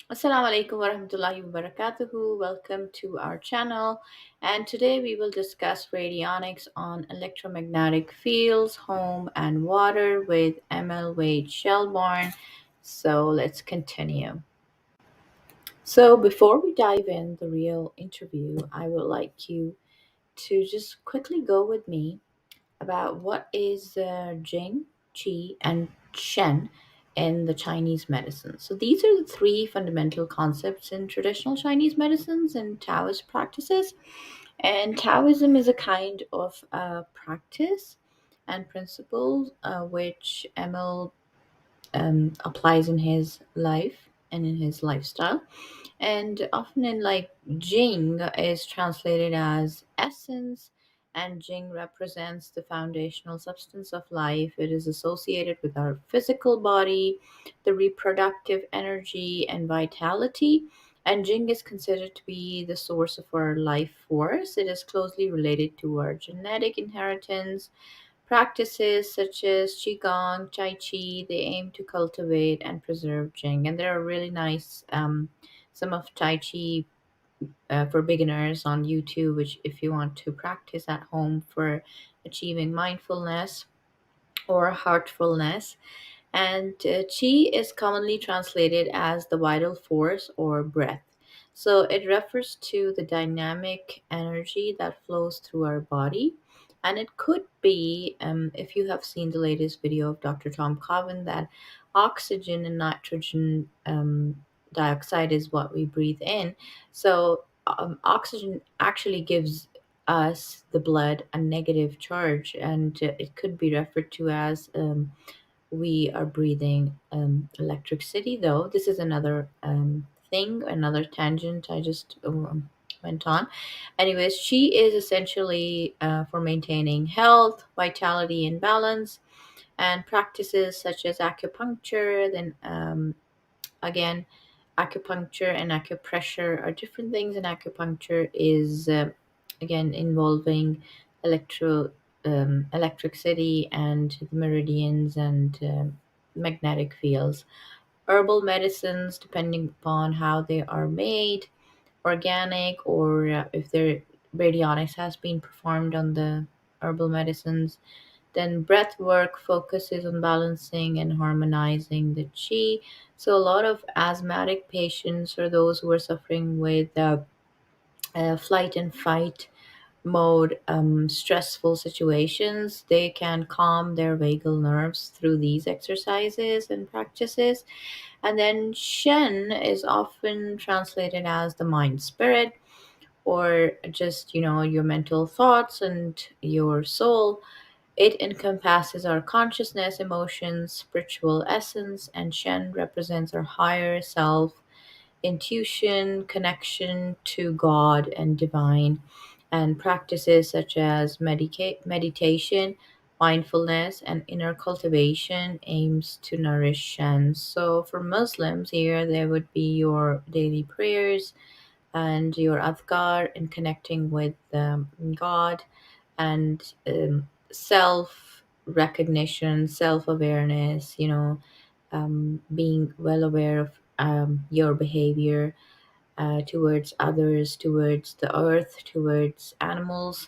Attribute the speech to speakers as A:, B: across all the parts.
A: Assalamu alaikum warahmatullahi wabarakatuhu. Welcome to our channel. And today we will discuss radionics on electromagnetic fields, home, and water with Emil Wade Shelbourne. So let's continue. So before we dive in the real interview, I would like you to just quickly go with me about what is Jing, Qi, and Shen in the Chinese medicine. So these are the three fundamental concepts in traditional Chinese medicines and Taoist practices. And Taoism is a kind of practice and principles which Emil applies in his life and in his lifestyle. And often in like Jing is translated as essence, and Jing represents the foundational substance of life. It is associated with our physical body, the reproductive energy, and vitality. And Jing is considered to be the source of our life force. It is closely related to our genetic inheritance. Practices such as Qigong, Tai Chi, they aim to cultivate and preserve Jing. And there are really nice, some of Tai Chi for beginners on YouTube, which if you want to practice at home for achieving mindfulness or heartfulness. And Qi is commonly translated as the vital force or breath. So it refers to the dynamic energy that flows through our body. And it could be, if you have seen the latest video of Dr. Tom Coven, that oxygen and nitrogen dioxide is what we breathe in. So oxygen actually gives us, the blood, a negative charge, and it could be referred to as we are breathing electricity. Though this is another thing, another tangent I just went on. Anyways, she is essentially for maintaining health, vitality, and balance, and practices such as acupuncture, then again, acupuncture and acupressure are different things, and acupuncture is again involving electro electricity and the meridians and magnetic fields. Herbal medicines, depending upon how they are made, organic, or if their radionics has been performed on the herbal medicines. Then breath work focuses on balancing and harmonizing the chi. So a lot of asthmatic patients or those who are suffering with flight and fight mode, stressful situations, they can calm their vagal nerves through these exercises and practices. And then Shen is often translated as the mind spirit, or just, your mental thoughts and your soul. It encompasses our consciousness, emotions, spiritual essence, and Shen represents our higher self, intuition, connection to God and divine. And practices such as meditation, mindfulness, and inner cultivation aims to nourish Shen. So for Muslims, here there would be your daily prayers and your adhkar in connecting with God, and self recognition, self awareness, being well aware of your behavior towards others, towards the earth, towards animals,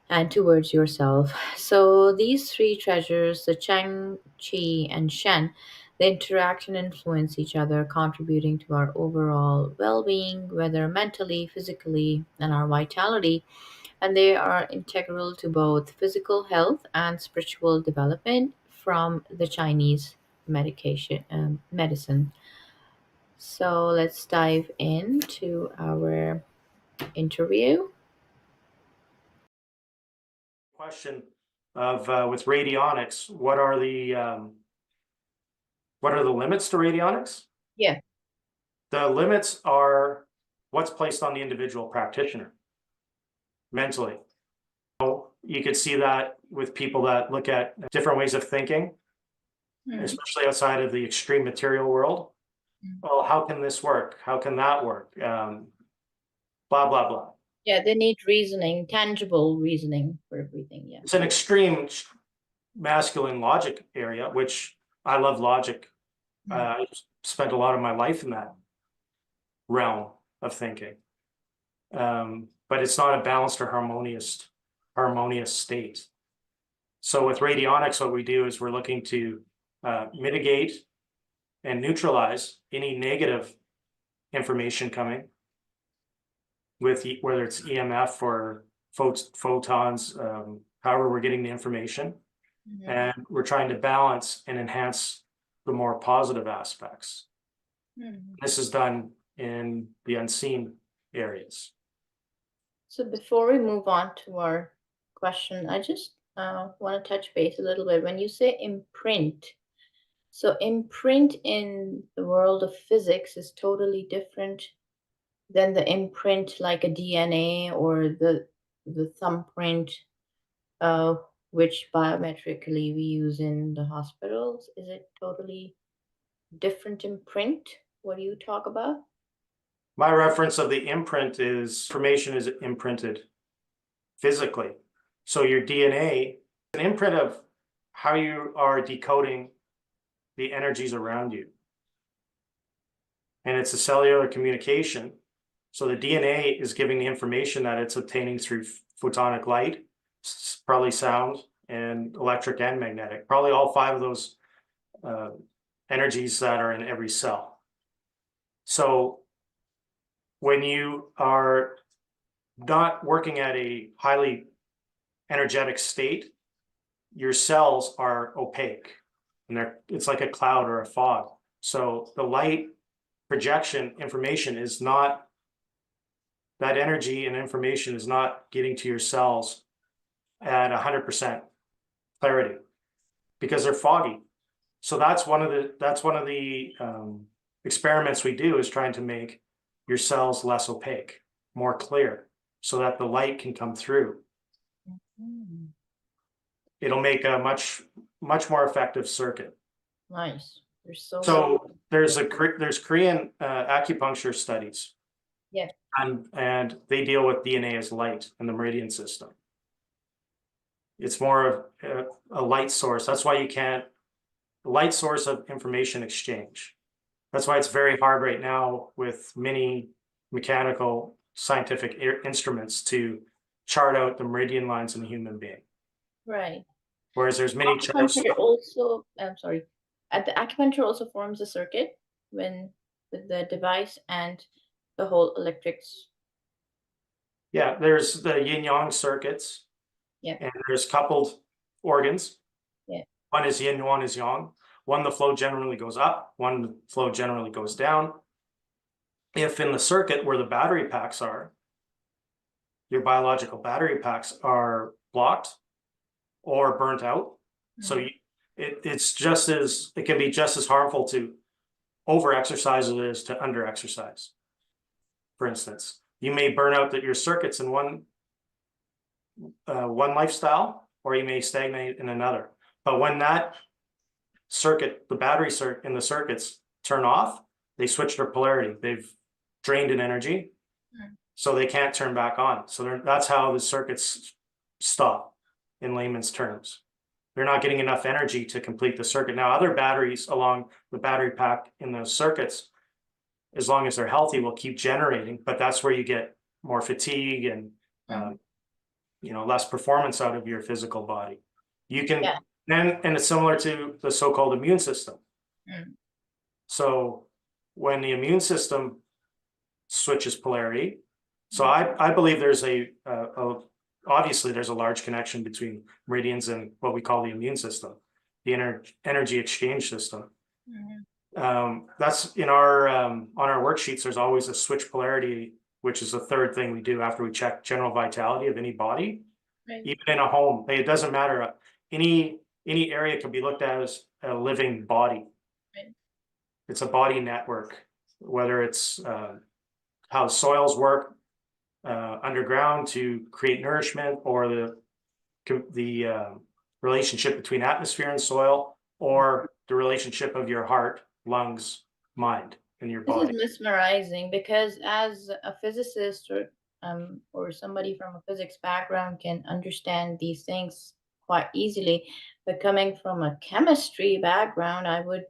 A: and towards yourself. So these three treasures, the Cheng, Qi, and Shen, they interact and influence each other, contributing to our overall well being, whether mentally, physically, and our vitality. And they are integral to both physical health and spiritual development from the Chinese medicine. So let's dive into our interview.
B: Question of with radionics, what are the limits to radionics?
A: Yeah.
B: The limits are what's placed on the individual practitioner mentally. So you could see that with people that look at different ways of thinking, especially outside of the extreme material world. Well, how can this work? How can that work? Blah, blah, blah.
A: Yeah, they need reasoning, tangible reasoning for everything. Yeah.
B: It's an extreme masculine logic area, which I love logic. I spent a lot of my life in that. realm of thinking. But it's not a balanced or harmonious state. So with radionics, what we do is we're looking to mitigate and neutralize any negative information coming with whether it's EMF or photons, however we're getting the information.
A: Mhm.
B: And we're trying to balance and enhance the more positive aspects.
A: Mhm.
B: This is done in the unseen areas.
A: So before we move on to our question, I just want to touch base a little bit. When you say imprint, so imprint in the world of physics is totally different than the imprint like a DNA or the thumbprint, uh, which biometrically we use in the hospitals. Is it totally different imprint? What do you talk about?
B: My reference of the imprint is information is imprinted physically. So your DNA, an imprint of how you are decoding the energies around you. And it's a cellular communication. So the DNA is giving the information that it's obtaining through photonic light, probably sound, and electric and magnetic, probably all five of those energies that are in every cell. So when you are not working at a highly energetic state, your cells are opaque and it's like a cloud or a fog. So the light projection information is not, that energy and information is not getting to your cells at 100% clarity because they're foggy. So that's one of the experiments we do, is trying to make your cells less opaque, more clear, so that the light can come through.
A: Mm,
B: It'll make a much more effective circuit.
A: nice. There's so many.
B: So there's Korean acupuncture studies,
A: Yeah.
B: and they deal with DNA as light in the meridian system. It's more of a light source. That's why you can't, light source of information exchange. That's why it's very hard right now with many mechanical scientific instruments to chart out the meridian lines in a human being.
A: Right.
B: Whereas there's many charts.
A: Acupuncture also, I'm sorry, the acupuncture also forms a circuit when with the device and the whole electrics.
B: Yeah, there's the yin yang circuits,
A: Yeah.
B: and there's coupled organs.
A: Yeah.
B: One is yin, one is yang. One, the flow generally goes up, one, the flow generally goes down. If in the circuit where the battery packs are, your biological battery packs are blocked or burnt out, so
A: Mhm.
B: it's just as, it can be just as harmful to over exercise as it is to under exercise. For instance, you may burn out that your circuits in one lifestyle, or you may stagnate in another. But when that circuit, the battery circuit in the circuits turn off, they switch their polarity. They've drained in energy, so they can't turn back on. So that's how the circuits stop in layman's terms. They're not getting enough energy to complete the circuit. Now, other batteries along the battery pack in those circuits, as long as they're healthy, will keep generating, but that's where you get more fatigue and less performance out of your physical body. You can,
A: Yeah.
B: and it's similar to the so-called immune system.
A: Mm.
B: So when the immune system switches polarity, so I believe there's obviously there's a large connection between meridians and what we call the immune system, the energy exchange system. That's in our on our worksheets. There's always a switch polarity, which is the third thing we do after we check general vitality of any body.
A: Right.
B: Even in a home, it doesn't matter. Any area can be looked at as a living body.
A: Right.
B: It's a body network, whether it's how soils work underground to create nourishment, or the relationship between atmosphere and soil, or the relationship of your heart, lungs, mind, and your
A: This is
B: body.
A: mesmerizing because as a physicist or somebody from a physics background can understand these things quite easily, but coming from a chemistry background, I would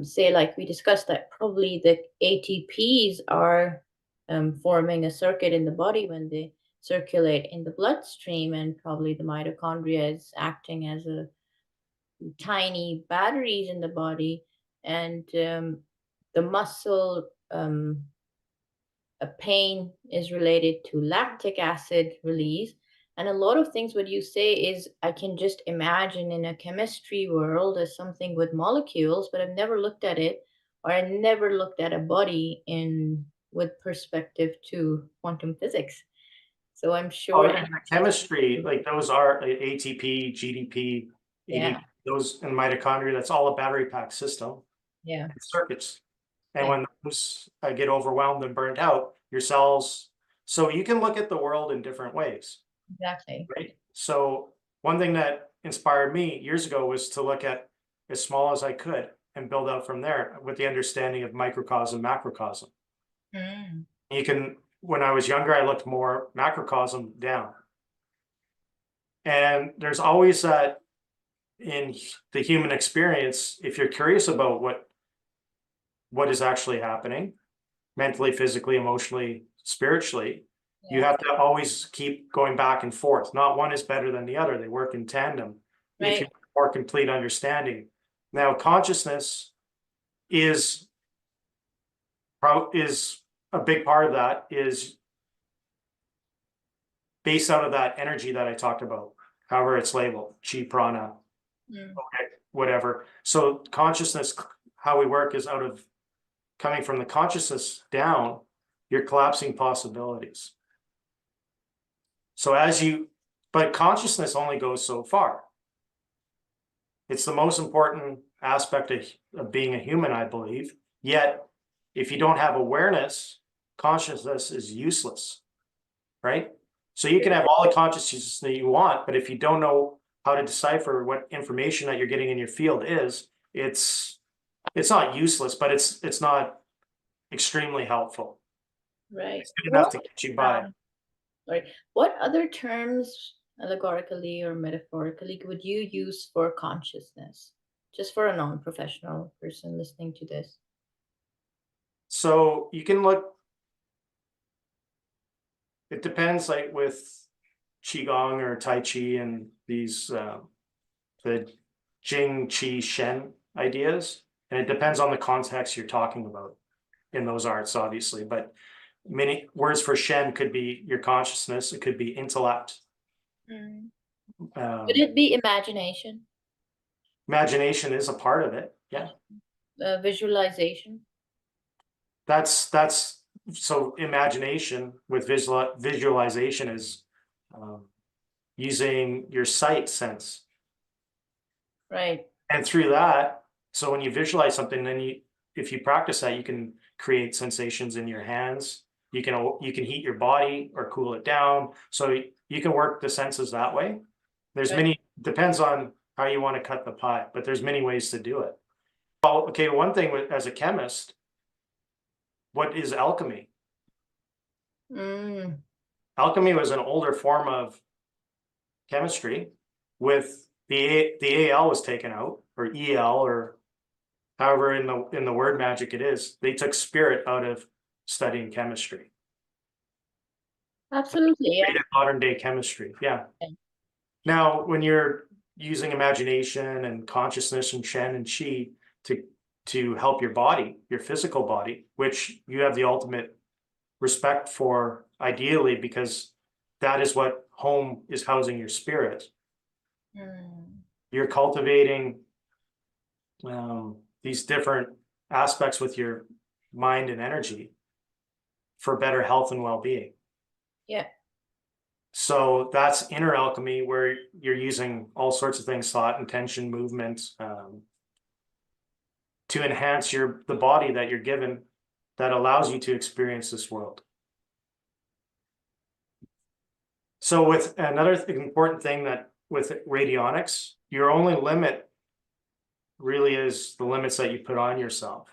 A: say, like we discussed, that probably the ATPs are forming a circuit in the body when they circulate in the bloodstream, and probably the mitochondria is acting as a tiny batteries in the body, and the muscle a pain is related to lactic acid release. And a lot of things what you say is I can just imagine in a chemistry world as something with molecules, but I've never looked at it, or I never looked at a body in with perspective to quantum physics. So I'm
B: Oh,
A: sure
B: and the chemistry, like those are ATP, GDP,
A: yeah,
B: ADP, those in mitochondria, that's all a battery pack system
A: yeah,
B: and circuits. And
A: yeah,
B: when those get overwhelmed and burned out, your cells, so you can look at the world in different ways,
A: exactly.
B: right? So one thing that inspired me years ago was to look at as small as I could and build out from there with the understanding of microcosm, macrocosm.
A: Mm,
B: You can, when I was younger, I looked more macrocosm down. And there's always that in the human experience, if you're curious about what is actually happening mentally, physically, emotionally, spiritually, you
A: yeah,
B: have to always keep going back and forth. Not one is better than the other. They work in tandem if you
A: right,
B: have more complete understanding. Now, consciousness is is a big part of that, is based out of that energy that I talked about, however it's labeled, chi prana,
A: mm,
B: whatever. So consciousness, how we work is out of coming from the consciousness down, you're collapsing possibilities. So but consciousness only goes so far. It's the most important aspect of being a human, I believe. Yet, if you don't have awareness, consciousness is useless, right? So you can have all the consciousness that you want, but if you don't know how to decipher what information that you're getting in your field is, it's not useless, but it's not extremely helpful.
A: right.
B: It's good enough
A: What
B: to get you by.
A: Right. What other terms, allegorically or metaphorically, would you use for consciousness? Just for a non-professional person listening to this.
B: So you can look, it depends, like with Qigong or Tai Chi and these, the Jing, Qi, Shen ideas. And it depends on the context you're talking about in those arts, obviously. But many words for Shen could be your consciousness, it could be intellect,
A: Mm. Could
B: um,
A: it be imagination,
B: imagination is a part of it. Yeah.
A: visualization?
B: That's so imagination with visualization is um, using your sight sense.
A: Right.
B: And through that, so when you visualize something, then if you practice that, you can create sensations in your hands. You can heat your body or cool it down. So you can work the senses that way. There's
A: Right.
B: many, depends on how you want to cut the pie, but there's many ways to do it. Well, okay, one thing as a chemist, what is alchemy?
A: Mm.
B: Alchemy was an older form of chemistry with the AL was taken out, or EL, or however in the word magic it is. They took spirit out of studying chemistry.
A: Absolutely. Yeah.
B: Created modern day chemistry. Yeah. Now, when you're using imagination and consciousness and Shen and Qi to help your body, your physical body, which you have the ultimate respect for, ideally, because that is what home is housing your spirit.
A: Mm.
B: You're cultivating these different aspects with your mind and energy for better health and well-being.
A: Yeah.
B: So that's inner alchemy, where you're using all sorts of things, thought, intention, movement, to enhance the body that you're given, that allows you to experience this world. So with another important thing, that with radionics, your only limit really is the limits that you put on yourself.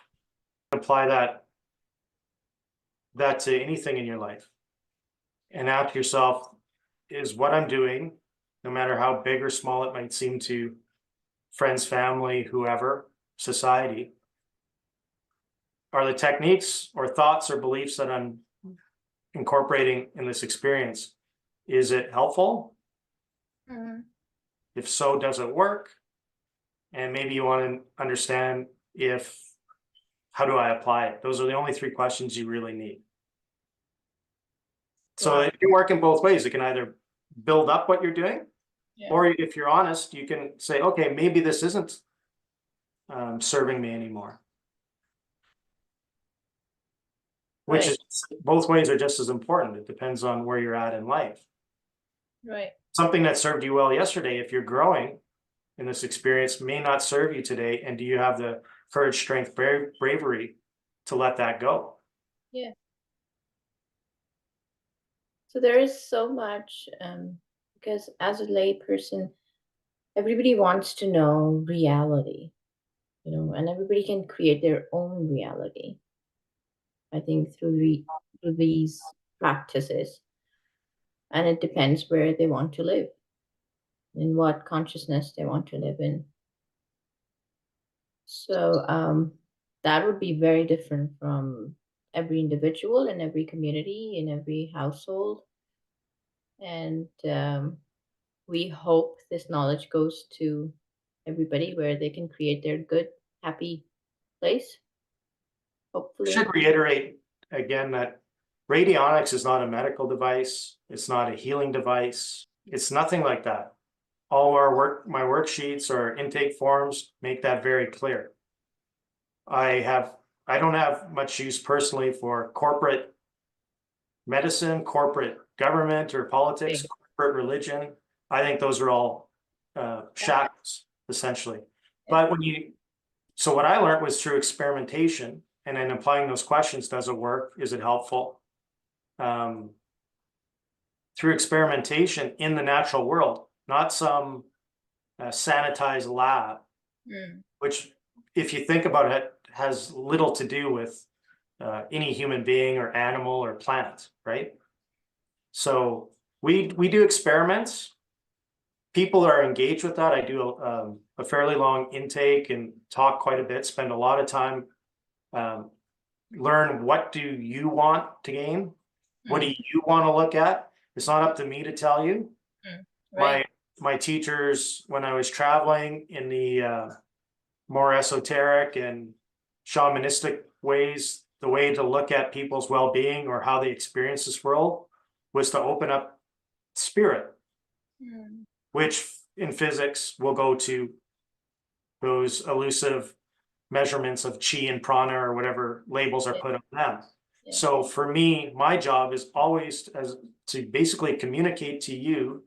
B: Apply that to anything in your life and ask yourself, is what I'm doing, no matter how big or small it might seem to friends, family, whoever, society, are the techniques or thoughts or beliefs that I'm incorporating in this experience, is it helpful?
A: Mhm.
B: If so, does it work? And maybe you want to understand how do I apply it? Those are the only three questions you really need. So
A: Wow.
B: it can work in both ways. It can either build up what you're doing,
A: Yeah.
B: or if you're honest, you can say, okay, maybe this isn't serving me anymore. Which
A: Right.
B: is, both ways are just as important. It depends on where you're at in life.
A: Right.
B: Something that served you well yesterday, if you're growing in this experience, may not serve you today. And do you have the courage, strength, bravery to let that go?
A: Yeah. So there is so much, because as a lay person, everybody wants to know reality, and everybody can create their own reality. I think through these practices, and it depends where they want to live, in what consciousness they want to live in. So that would be very different from every individual in every community, in every household, and we hope this knowledge goes to everybody where they can create their good, happy place,
B: Should
A: hopefully.
B: reiterate again that radionics is not a medical device. It's not a healing device. It's nothing like that. All my worksheets or intake forms make that very clear. I don't have much use personally for corporate medicine, corporate government or politics,
A: Okay.
B: corporate religion. I think those are all
A: Yeah.
B: shackles, essentially.
A: Yeah.
B: But so what I learned was through experimentation and then applying those questions. Does it work? Is it helpful? Through experimentation in the natural world, not some sanitized lab,
A: Mm.
B: which, if you think about it, has little to do with any human being or animal or plant, right? So we do experiments. People are engaged with that. I do a fairly long intake and talk quite a bit, spend a lot of time, learn what do you want to gain? What do
A: Mm.
B: you want to look at? It's not up to me to tell you.
A: Mm.
B: My
A: Right.
B: my teachers, when I was traveling in the more esoteric and shamanistic ways, the way to look at people's well-being or how they experience this world was to open up spirit,
A: Mm.
B: which in physics will go to those elusive measurements of chi and prana or whatever labels are
A: Yeah.
B: put on them.
A: Yeah.
B: So for me, my job is always to basically communicate to you,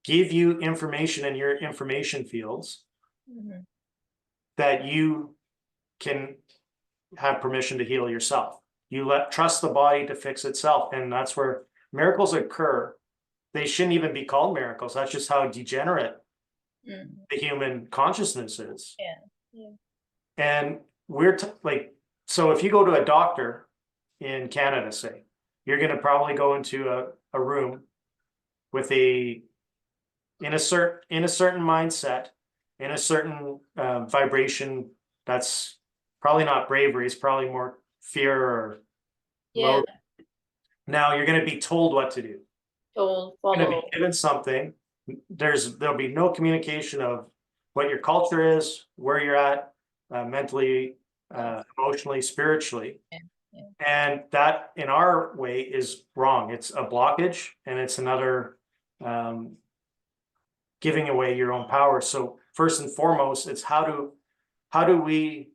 B: give you information in your information fields
A: Mhm.
B: that you can have permission to heal yourself. You trust the body to fix itself. And that's where miracles occur. They shouldn't even be called miracles. That's just how degenerate
A: Mm.
B: the human consciousness is.
A: Yeah. Yeah.
B: And we're so if you go to a doctor in Canada, say, you're going to probably go into a room with in a certain mindset, in a certain vibration. That's probably not bravery. It's probably more fear or
A: Yeah.
B: low. Now you're going to be told what to do.
A: Told,
B: You're going to be
A: follow.
B: given something. There'll be no communication of what your culture is, where you're at, mentally,
A: Mm.
B: emotionally, spiritually.
A: Yeah. Yeah.
B: And that in our way is wrong. It's a blockage and it's another giving away your own power. So first and foremost, it's how do we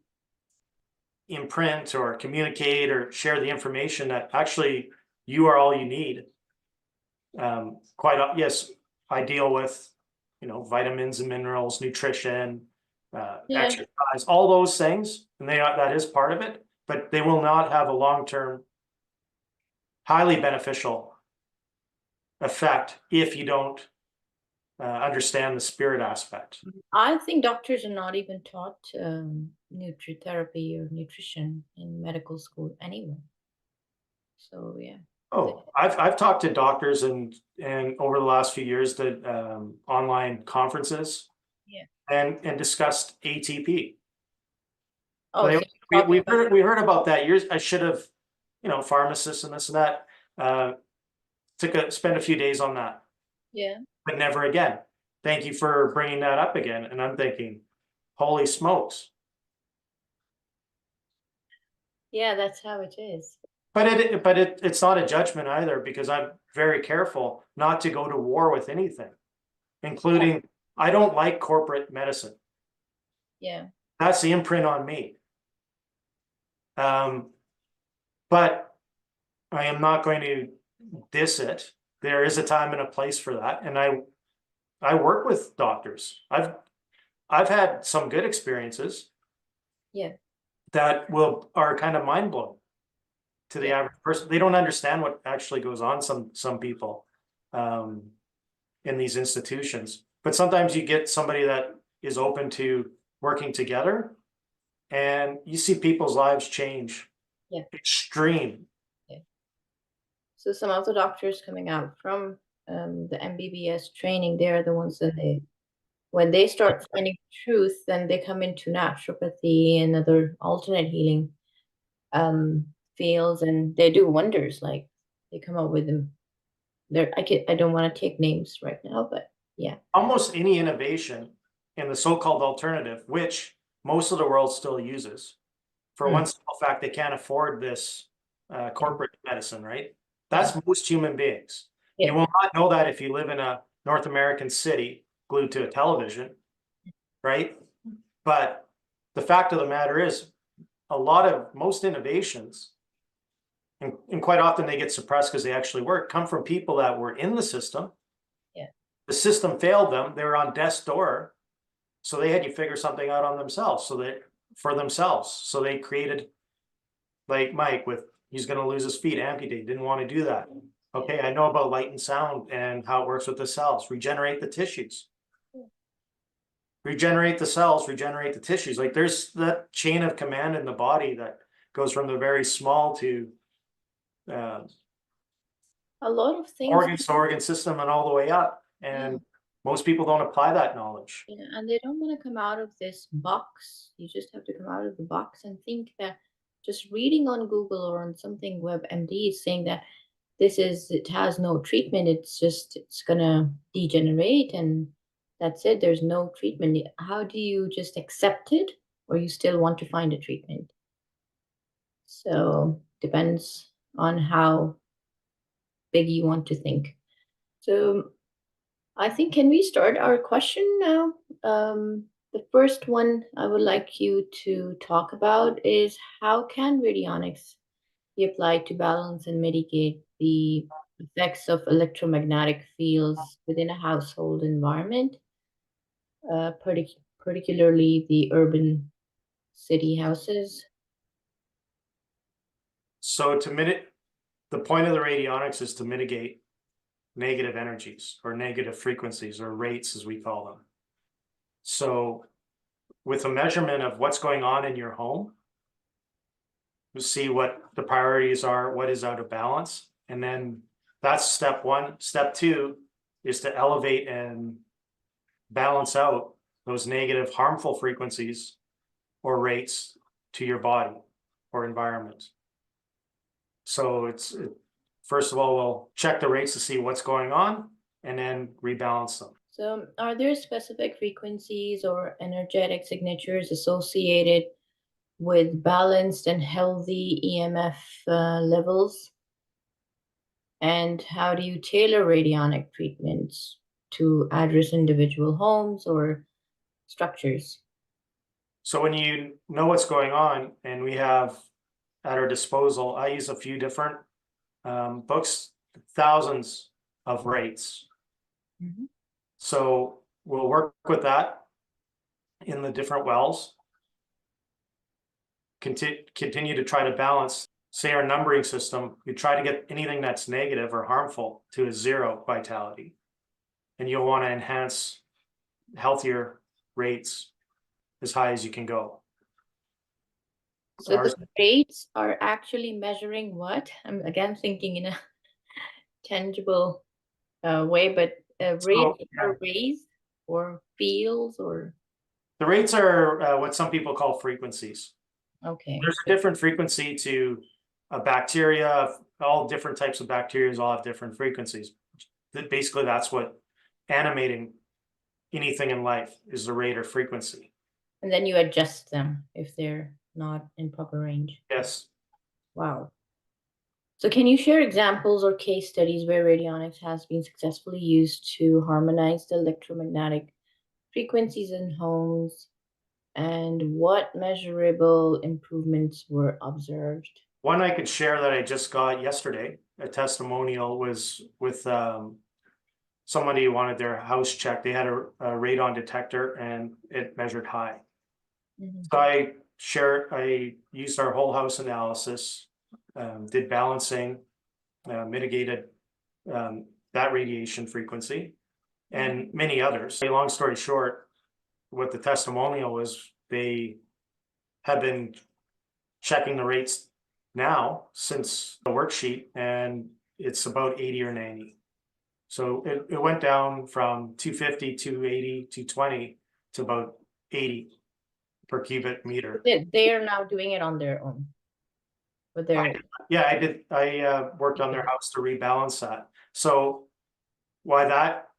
B: imprint or communicate or share the information that actually you are all you need. Yes, I deal with vitamins and minerals, nutrition,
A: Yeah.
B: exercise, all those things, and that is part of it, but they will not have a long-term, highly beneficial effect if you don't understand the spirit aspect.
A: I think doctors are not even taught nutritherapy or nutrition in medical school anyway. So yeah.
B: Oh, I've talked to doctors and over the last few years did online conferences
A: Yeah.
B: and discussed ATP.
A: Oh,
B: They
A: so talking about.
B: we heard about that years. I should have, pharmacists and this and that. Spend a few days on that,
A: Yeah.
B: but never again. Thank you for bringing that up again. And I'm thinking, holy smokes.
A: Yeah, that's how it is.
B: But it's not a judgment either, because I'm very careful not to go to war with anything, including I don't like corporate medicine.
A: Yeah.
B: That's the imprint on me. But I am not going to diss it. There is a time and a place for that, and I work with doctors. I've had some good experiences.
A: Yeah.
B: That are kind of mind blowing to the
A: Yeah.
B: average person. They don't understand what actually goes on. Some people in these institutions, but sometimes you get somebody that is open to working together, and you see people's lives change.
A: Yeah.
B: Extreme.
A: Yeah. So some of the doctors coming out from the MBBS training, they're the ones that when they start finding truth, then they come into naturopathy and other alternate healing fields, and they do wonders. Like they come up with them. I don't want to take names right now, but yeah.
B: Almost any innovation in the so-called alternative, which most of the world still uses, for one simple fact, they can't afford this corporate medicine, right? That's most human beings.
A: Yeah.
B: You will not know that if you live in a North American city glued to a television, right? But the fact of the matter is, most innovations, and quite often they get suppressed because they actually work, come from people that were in the system.
A: Yeah.
B: The system failed them. They were on death's door. So they had to figure something out on themselves. So they created, like Mike, he's going to lose his feet, amputate, didn't want to do that. Okay, I know about light and sound and how it works with the cells. Regenerate the tissues. Regenerate the cells, regenerate the tissues. Like there's that chain of command in the body that goes from the very small to
A: A lot of things.
B: organ system and all the way up. And most people don't apply that knowledge.
A: Yeah, and they don't want to come out of this box. You just have to come out of the box and think that just reading on Google or on something WebMD is saying that it has no treatment. It's gonna degenerate and that's it. There's no treatment. How do you just accept it, or you still want to find a treatment? So depends on how big you want to think. So I think, can we start our question now? The first one I would like you to talk about is how can radionics be applied to balance and mitigate the effects of electromagnetic fields within a household environment, particularly the urban city houses?
B: So the point of the radionics is to mitigate negative energies or negative frequencies or rates, as we call them. So with a measurement of what's going on in your home, you see what the priorities are, what is out of balance. And then that's step one. Step two is to elevate and balance out those negative, harmful frequencies or rates to your body or environment. So first of all, we'll check the rates to see what's going on and then rebalance them.
A: So, are there specific frequencies or energetic signatures associated with balanced and healthy EMF levels? And how do you tailor radionic treatments to address individual homes or structures?
B: So when you know what's going on, and we have at our disposal, I use a few different books, thousands of rates. So we'll work with that in the different wells. Continue to try to balance, say, our numbering system. We try to get anything that's negative or harmful to a zero vitality. And you'll want to enhance healthier rates as high as you can go.
A: So the rates are actually measuring what? I'm again thinking in a tangible way, but rates are raised or feels or?
B: The rates are what some people call frequencies.
A: Okay.
B: There's a different frequency to a bacteria. All different types of bacteria all have different frequencies. Basically, that's what animating anything in life is, the rate or frequency.
A: And then you adjust them if they're not in proper range.
B: Yes.
A: Wow. So can you share examples or case studies where radionics has been successfully used to harmonize the electromagnetic frequencies in homes, and what measurable improvements were observed?
B: One I could share that I just got yesterday, a testimonial, was with somebody who wanted their house checked. They had a radon detector and it measured high.
A: Mhm.
B: So I used our whole house analysis, did balancing, mitigated that radiation frequency, and many others. Long story short, what the testimonial was, they have been checking the rates now since the worksheet, and it's about 80 or 90. So it went down from 250, 280, 220 to about 80 per cubic meter.
A: They are now doing it on their own. But they're
B: Yeah, I did. I worked on their house to rebalance that. So why that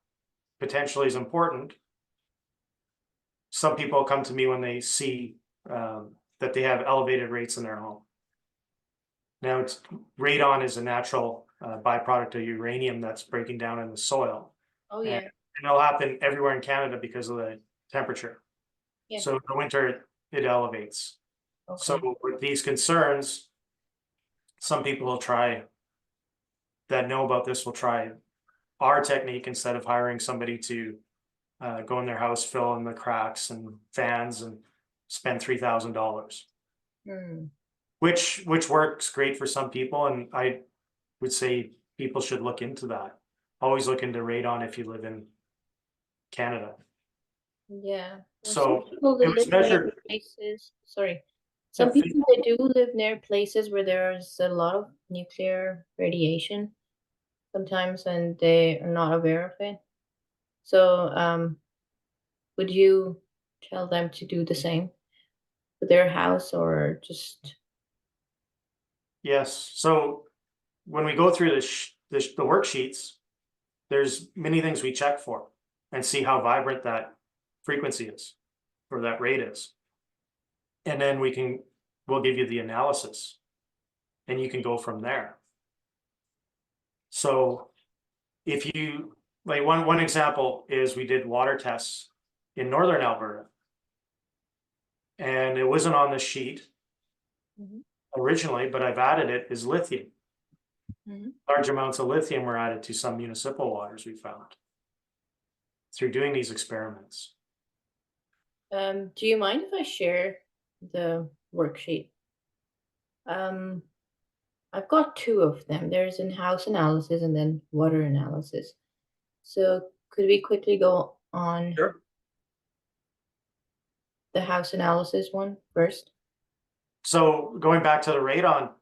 B: potentially is important, some people come to me when they see that they have elevated rates in their home. Now, radon is a natural byproduct of uranium that's breaking down in the soil.
A: oh
B: And
A: yeah,
B: it'll happen everywhere in Canada because of the temperature.
A: yeah.
B: So in the winter, it elevates. So
A: Okay.
B: with these concerns, some people will try, that know about this, will try our technique instead of hiring somebody to go in their house, fill in the cracks and fans, and spend $3,000,
A: Hmm.
B: which works great for some people. And I would say people should look into that. Always look into radon if you live in Canada.
A: Yeah. Well, some
B: So
A: people
B: it
A: that
B: was
A: live near
B: measured.
A: places, sorry. Some
B: If
A: people they do live near places where there's a lot of nuclear radiation sometimes and they are not aware of it. So, would you tell them to do the same for their house or just
B: Yes. So when we go through the worksheets, there's many things we check for and see how vibrant that frequency is, or that rate is. And then we'll give you the analysis and you can go from there. So if you, like, one example is we did water tests in northern Alberta, and it wasn't on the sheet
A: Mhm.
B: originally, but I've added it, is lithium.
A: Mhm.
B: Large amounts of lithium were added to some municipal waters we found through doing these experiments.
A: Do you mind if I share the worksheet? Um, I've got two of them. There's in-house analysis and then water analysis. So could we quickly go on
B: Sure.
A: the house analysis one first?
B: So going back to the radon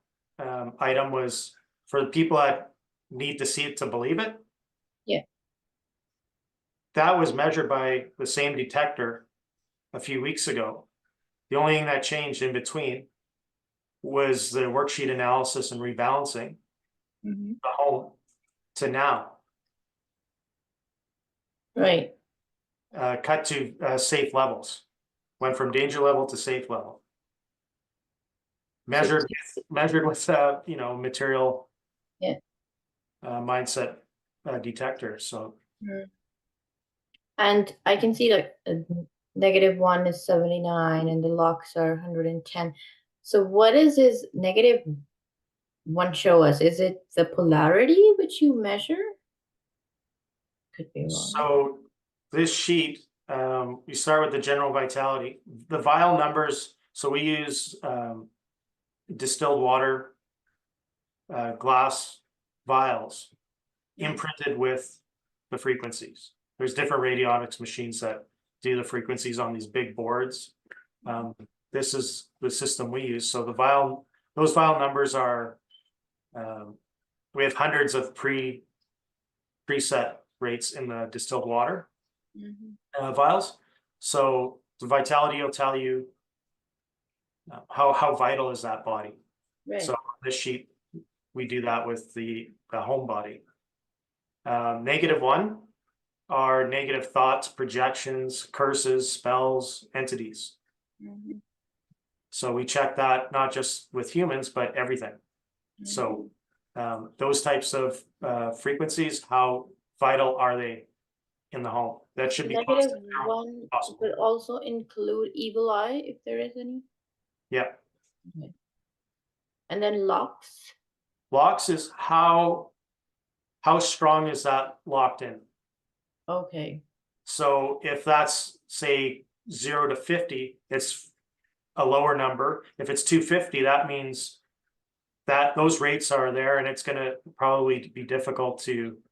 B: item, was for the people that need to see it to believe it.
A: Yeah.
B: That was measured by the same detector a few weeks ago. The only thing that changed in between was the worksheet analysis and rebalancing
A: Mhm.
B: the home to now,
A: Right.
B: cut to safe levels, went from danger level to safe level.
A: So
B: Measured with material
A: yeah.
B: mindset detector. So
A: Mhm. And I can see like -1 is 79 and the locks are 110. So what is this -1 show us? Is it the polarity which you measure? Could be wrong.
B: so this sheet, we start with the general vitality, the vial numbers. So we use distilled water, glass vials imprinted with the frequencies. There's different radionics machines that do the frequencies on these big boards. This is the system we use. So those vial numbers are, we have hundreds of preset rates in the distilled water
A: Mhm.
B: vials. So the vitality will tell you how vital is that body?
A: Right.
B: So on this sheet, we do that with the home body. -1 are negative thoughts, projections, curses, spells, entities.
A: Mhm.
B: So we check that not just with humans, but everything. So those types of frequencies, how vital are they in the home? That should be close
A: Negative
B: to zero
A: one
B: if possible.
A: will also include evil eye if there is any.
B: Yeah.
A: Okay. And then locks.
B: Locks is how strong is that locked in?
A: Okay.
B: So if that's say 0 to 50, it's a lower number. If it's 250, that means that those rates are there, and it's going to probably be difficult to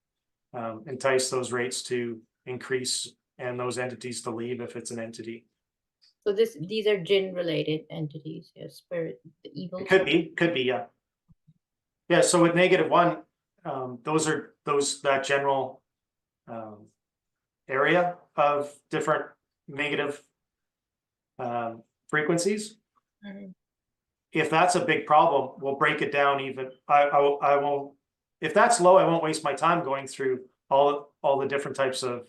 B: entice those rates to increase and those entities to leave if it's an entity.
A: So these are jinn related entities, yeah, spirit, the evil.
B: It could be, yeah. Yeah, so with -1, that general area of different negative frequencies.
A: Mhm.
B: If that's a big problem, we'll break it down even. I won't, if that's low, I won't waste my time going through all the different types of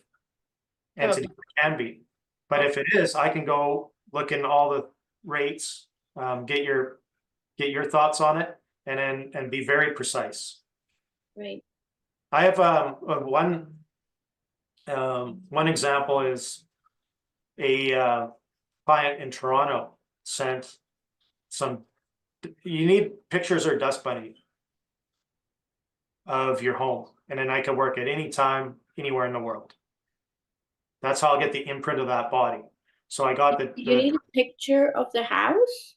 A: Okay.
B: entities it can be. But if it is, I can go look in all the rates, get your thoughts on it, and be very precise.
A: Right.
B: I have one example is a client in Toronto sent some. You need pictures or dust bunny of your home, and then I could work at any time, anywhere in the world. That's how I'll get the imprint of that body. So I got
A: You need a picture of the house?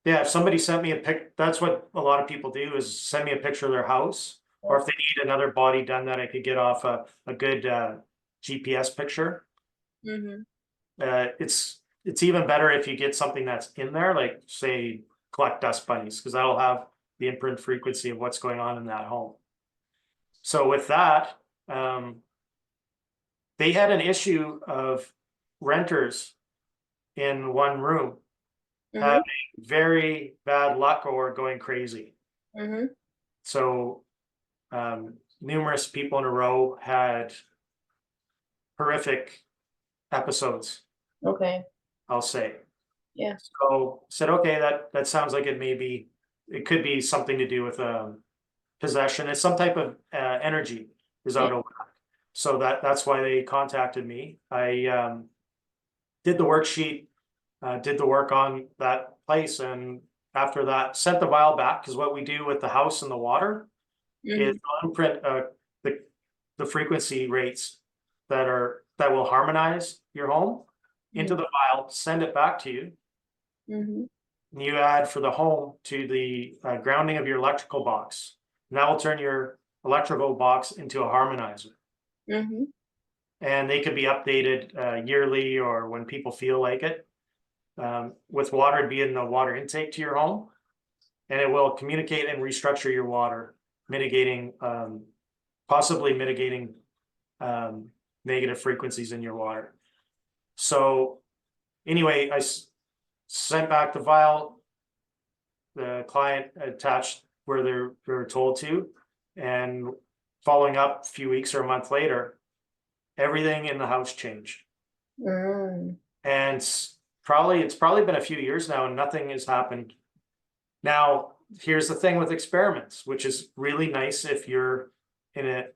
B: yeah, if somebody sent me a pic, that's what a lot of people do is send me a picture of their house, or if they need another body done that I could get off a good GPS picture.
A: Mm-hmm.
B: It's even better if you get something that's in there, like say collect dust bunnies, because that'll have the imprint frequency of what's going on in that home. So with that, they had an issue of renters in one room
A: Mm-hmm.
B: having very bad luck or going crazy.
A: Mm-hmm.
B: So numerous people in a row had horrific episodes,
A: Okay.
B: I'll say.
A: Yeah.
B: So said, okay, that sounds like it could be something to do with possession. It's some type of energy is
A: Yeah.
B: out of whack. So that's why they contacted me. I did the worksheet, did the work on that place, and after that, sent the vial back, because what we do with the house and the water is
A: Mm-hmm.
B: imprint the frequency rates that will harmonize your home into the vial, send it back to you.
A: Mm-hmm.
B: And you add for the home to the grounding of your electrical box. And that will turn your electrical box into a harmonizer.
A: Mm-hmm.
B: And they could be updated yearly or when people feel like it. With water, it'd be in the water intake to your home, and it will communicate and restructure your water, possibly mitigating negative frequencies in your water. So anyway, I sent back the vial. The client attached where they're told to, and following up a few weeks or a month later, everything in the house changed.
A: Mm.
B: And it's probably been a few years now, and nothing has happened. Now, here's the thing with experiments, which is really nice if you're in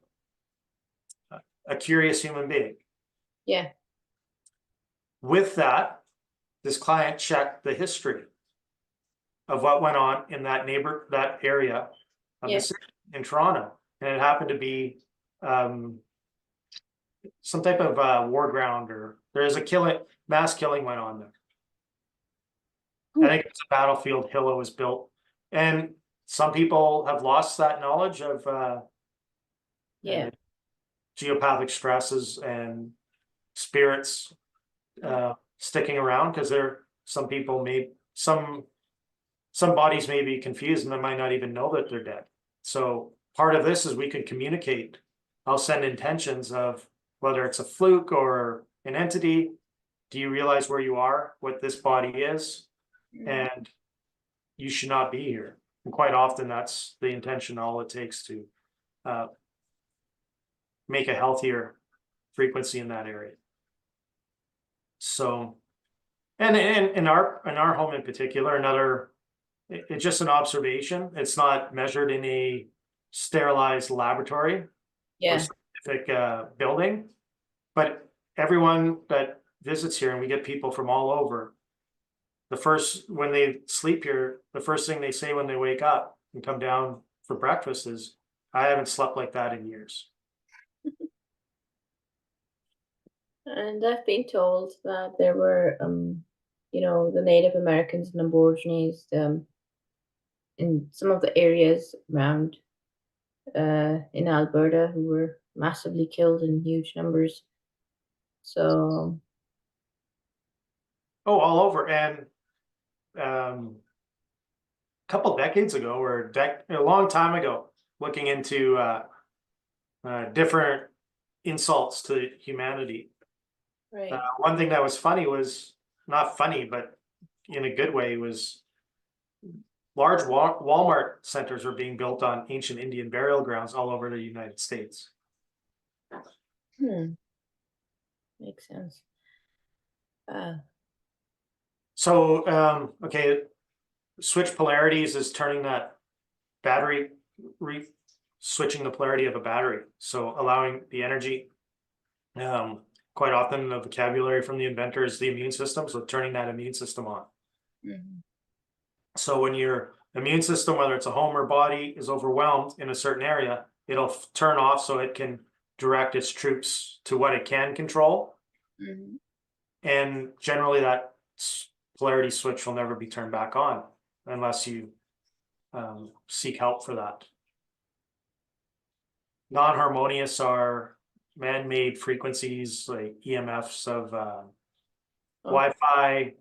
B: a curious human being.
A: Yeah.
B: With that, this client checked the history of what went on in that area of
A: Yeah.
B: the city in Toronto, and it happened to be some type of war ground, or there's mass killing went on there. I think it's a battlefield. Hilo was built, and some people have lost that knowledge of
A: Yeah.
B: geopathic stresses and spirits sticking around, because some bodies may be confused and they might not even know that they're dead. So part of this is we can communicate. I'll send intentions of whether it's a fluke or an entity. Do you realize where you are, what this body is?
A: Mhm.
B: and you should not be here. And quite often that's the intention, all it takes to uh, make a healthier frequency in that area. So, and in our home in particular, it's just an observation. It's not measured in a sterilized laboratory or
A: Yeah.
B: scientific building, but everyone that visits here, and we get people from all over, when they sleep here, the first thing they say when they wake up and come down for breakfast is, I haven't slept like that in years.
A: And I've been told that there were, the Native Americans and Aborigines in some of the areas around in Alberta who were massively killed in huge numbers. So,
B: Oh, all over. And a couple decades ago, or a long time ago, looking into different insults to humanity.
A: right.
B: One thing that was funny was not funny, but in a good way, was large Walmart centers were being built on ancient Indian burial grounds all over the United States.
A: Hmm. Makes sense. Uh,
B: So, okay, switch polarities is turning that battery, switching the polarity of a battery. So allowing the energy, quite often the vocabulary from the inventor is the immune system. So turning that immune system on.
A: mhm.
B: So when your immune system, whether it's a home or body, is overwhelmed in a certain area, it'll turn off so it can direct its troops to what it can control.
A: Mhm.
B: And generally that polarity switch will never be turned back on unless you seek help for that. Non-harmonious are man-made frequencies like EMFs of
A: Okay.
B: Wi-Fi,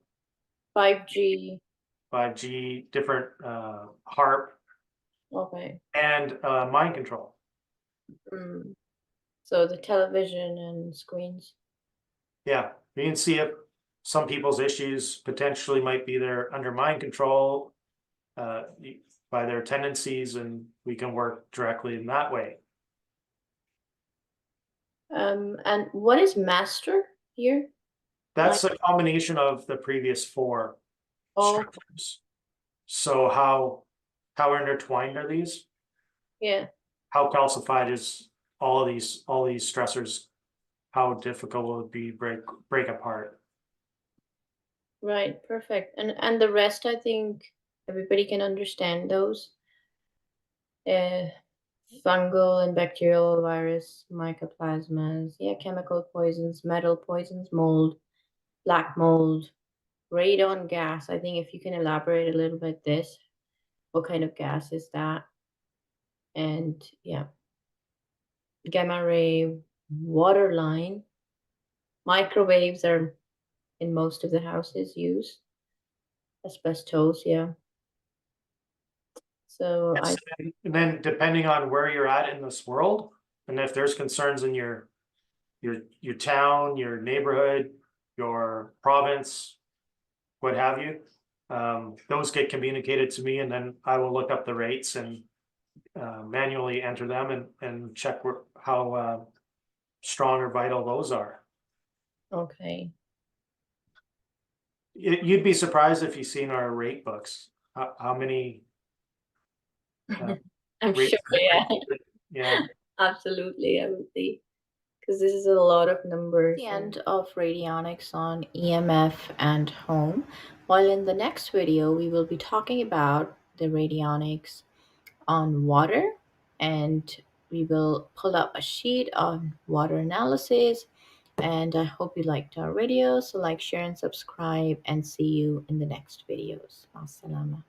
A: 5G.
B: 5G, different HARP,
A: Okay.
B: and mind control.
A: Mm. So the television and screens.
B: Yeah, you can see if some people's issues potentially might be they're under mind control uh, by their tendencies, and we can work directly in that way.
A: And what is master here? Like,
B: That's a combination of the previous four
A: oh,
B: structures. So how intertwined are these?
A: yeah,
B: How calcified is all these stressors? How difficult will it be break apart?
A: right, perfect. And the rest, I think everybody can understand those. Uh, Fungal and bacterial virus, mycoplasmas, yeah, chemical poisons, metal poisons, mold, black mold, radon gas. I think if you can elaborate a little bit this, what kind of gas is that? And yeah, gamma ray, water line, microwaves are in most of the houses used. Asbestos, yeah. So I
B: Yes, and then depending on where you're at in this world, and if there's concerns in your town, your neighborhood, your province, what have you, those get communicated to me, and then I will look up the rates and manually enter them and check how strong or vital those are.
A: okay.
B: You'd be surprised if you've seen our rate books, how many uh,
A: I'm sure,
B: rates
A: yeah.
B: different. Yeah.
A: Absolutely, I would be. Because this is a lot of numbers. The end of radionics on EMF and home. While in the next video, we will be talking about the radionics on water, and we will pull up a sheet on water analysis. And I hope you liked our video. So like, share, and subscribe, and see you in the next videos. Assalamu.